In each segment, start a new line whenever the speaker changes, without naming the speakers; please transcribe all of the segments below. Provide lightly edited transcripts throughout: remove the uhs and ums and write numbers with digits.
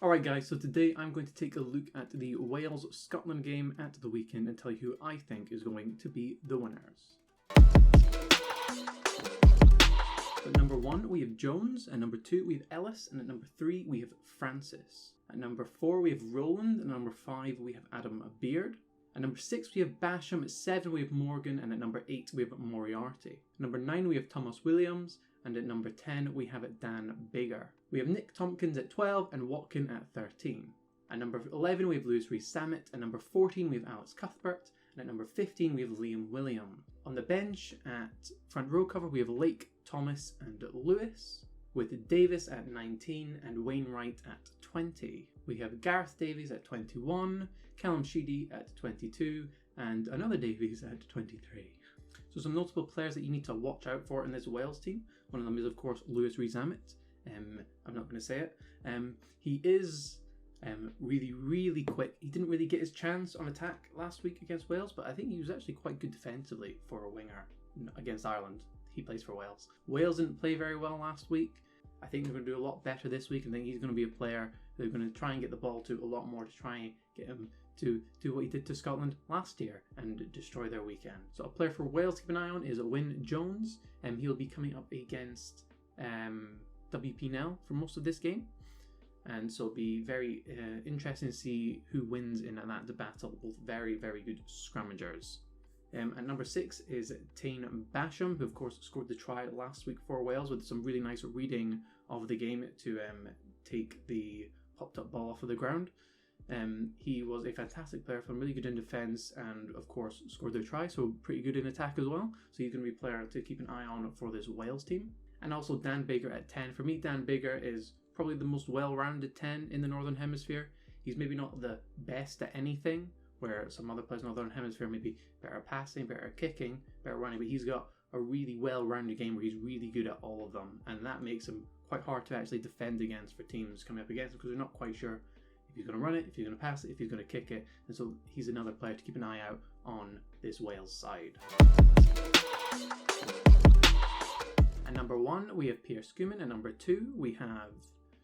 Alright guys, so today I'm going to take a look at the Wales-Scotland game at the weekend and tell you who I think is going to be the winners. At number 1 we have Jones, at number 2 we have Ellis, and at number 3 we have Francis. At number 4 we have Roland, at number 5 we have Adam Beard. At number 6 we have Basham, at 7 we have Morgan, and at number 8 we have Moriarty. At number 9 we have Thomas Williams, and at number 10 we have Dan Biggar. We have Nick Tompkins at 12 and Watkin at 13. At number 11 we have Lewis Rees-Zammit, at number 14 we have Alex Cuthbert, and at number 15 we have Liam William. On the bench at front row cover we have Lake, Thomas and Lewis, with Davis at 19 and Wainwright at 20. We have Gareth Davies at 21, Callum Sheedy at 22, and another Davies at 23. So some notable players that you need to watch out for in this Wales team. One of them is of course Lewis Rees-Zammit. I'm not going to say it. He is really quick. He didn't really get his chance on attack last week against Wales, but I think he was actually quite good defensively for a winger against Ireland. He plays for Wales. Wales didn't play very well last week. I think they're going to do a lot better this week. I think he's going to be a player they're going to try and get the ball to a lot more to try and get him to do what he did to Scotland last year and destroy their weekend. So a player for Wales to keep an eye on is Wyn Jones, and he'll be coming up against WP Nel for most of this game. And so it'll be very interesting to see who wins in that battle. Both very good scrummagers. At number 6 is Tane Basham, who of course scored the try last week for Wales with some really nice reading of the game to take the popped up ball off of the ground. He was a fantastic player, from really good in defence, and of course scored the try, so pretty good in attack as well. So he's going to be a player to keep an eye on for this Wales team. And also Dan Biggar at 10. For me, Dan Biggar is probably the most well-rounded 10 in the Northern Hemisphere. He's maybe not the best at anything, where some other players in the Northern Hemisphere may be better at passing, better at kicking, better at running, but he's got a really well-rounded game where he's really good at all of them, and that makes him quite hard to actually defend against for teams coming up against him, because they're not quite sure if he's going to run it, if he's going to pass it, if he's going to kick it, and so he's another player to keep an eye out on this Wales side. At number 1 we have Pierce Schumann, at number 2 we have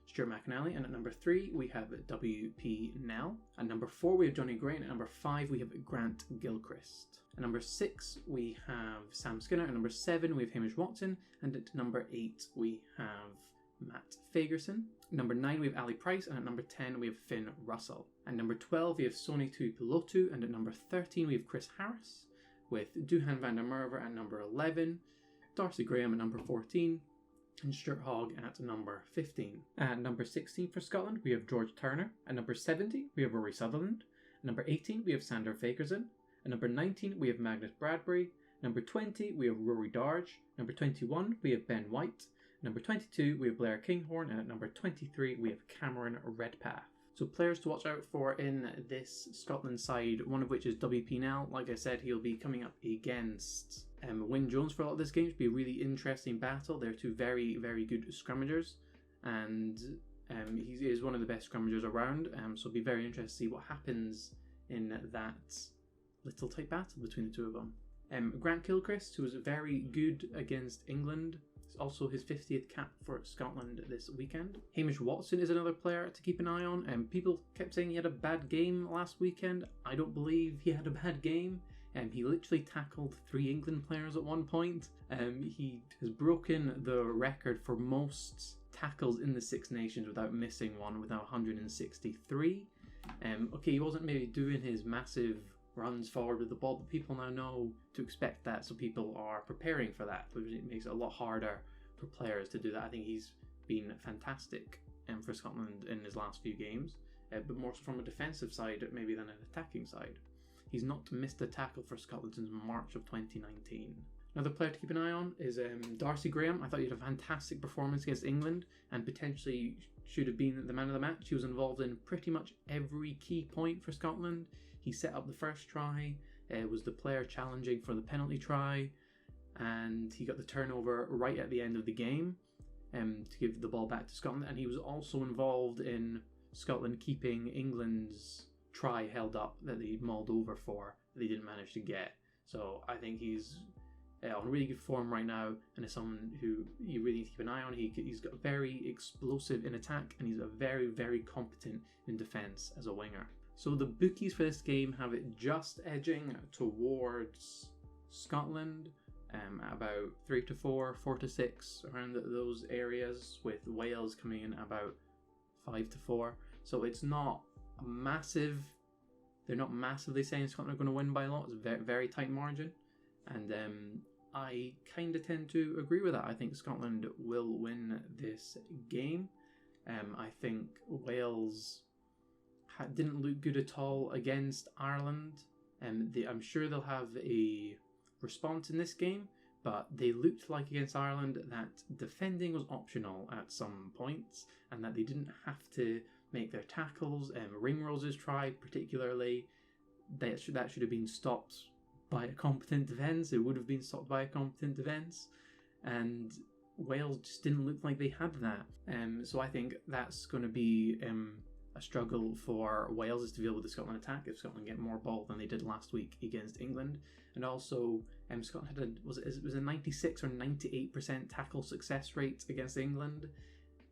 Stuart McAnally, and at number 3 we have WP Nel. At number 4 we have Johnny Gray, and at number 5 we have Grant Gilchrist. At number 6 we have Sam Skinner, at number 7 we have Hamish Watson, and at number 8 we have Matt Fagerson. At number 9 we have Ali Price, and at number 10 we have Finn Russell. At number 12 we have Soni Tuipulotu, and at number 13 we have Chris Harris, with Duhan van der Merwe at number 11, Darcy Graham at number 14, and Stuart Hogg at number 15. At number 16 for Scotland we have George Turner. At number 17 we have Rory Sutherland. At number 18 we have Sander Fagerson. At number 19 we have Magnus Bradbury. At number 20 we have Rory Darge. At number 21 we have Ben White. At number 22 we have Blair Kinghorn, and at number 23 we have Cameron Redpath. So players to watch out for in this Scotland side, one of which is WP Nel. Like I said, he'll be coming up against Wyn Jones for a lot of this game. It'll be a really interesting battle. They're two very good scrummagers, and he is one of the best scrummagers around. So it'll be very interesting to see what happens in that little tight battle between the two of them. Grant Gilchrist, who was very good against England, is also his 50th cap for Scotland this weekend. Hamish Watson is another player to keep an eye on. People kept saying he had a bad game last weekend. I don't believe he had a bad game. He literally tackled 3 England players at one point. He has broken the record for most tackles in the Six Nations without missing one, with 163. Okay, he wasn't maybe doing his massive runs forward with the ball, but people now know to expect that, so people are preparing for that, which it makes it a lot harder for players to do that. I think he's been fantastic for Scotland in his last few games, but more so from a defensive side maybe than an attacking side. He's not missed a tackle for Scotland since March of 2019. Another player to keep an eye on is Darcy Graham. I thought he had a fantastic performance against England and potentially should have been the man of the match. He was involved in pretty much every key point for Scotland. He set up the first try, was the player challenging for the penalty try, and he got the turnover right at the end of the game to give the ball back to Scotland. And he was also involved in Scotland keeping England's try held up that they mauled over for, that they didn't manage to get. So I think he's on really good form right now, and is someone who you really need to keep an eye on. He's got very explosive in attack, and he's a very, very competent in defence as a winger. So the bookies for this game have it just edging towards Scotland, at about 3-4, 4-6, around those areas, with Wales coming in about 5-4. So it's not a massive. They're not massively saying Scotland are going to win by a lot. It's a very, very tight margin. And I kind of tend to agree with that. I think Scotland will win this game. I think Wales didn't look good at all against Ireland. I'm sure they'll have a response in this game, but they looked like against Ireland that defending was optional at some points, and that they didn't have to make their tackles. Ringroses tried particularly. That should have been stopped by a competent defence. It would have been stopped by a competent defence, and Wales just didn't look like they had that. So I think that's going to be a struggle for Wales, is to deal with the Scotland attack if Scotland get more ball than they did last week against England. And also, Scotland had it was a 96 or 98% tackle success rate against England.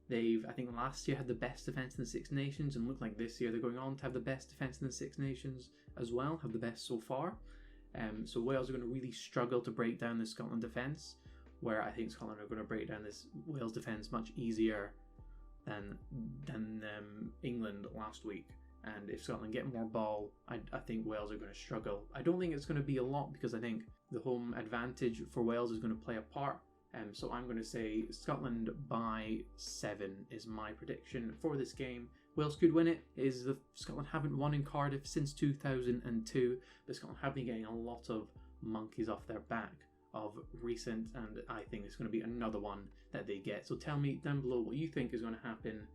I think last year had the best defence in the Six Nations, and look like this year they're going on to have the best defence in the Six Nations as well, have the best so far. So Wales are going to really struggle to break down the Scotland defence, where I think Scotland are going to break down this Wales defence much easier than England last week. And if Scotland get more ball, I think Wales are going to struggle. I don't think it's going to be a lot, because I think the home advantage for Wales is going to play a part. So I'm going to say Scotland by 7 is my prediction for this game. Wales could win it. Scotland haven't won in Cardiff since 2002, but Scotland have been getting a lot of monkeys off their back of recent, and I think it's going to be another one that they get. So tell me down below what you think is going to happen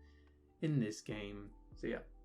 in this game. So yeah,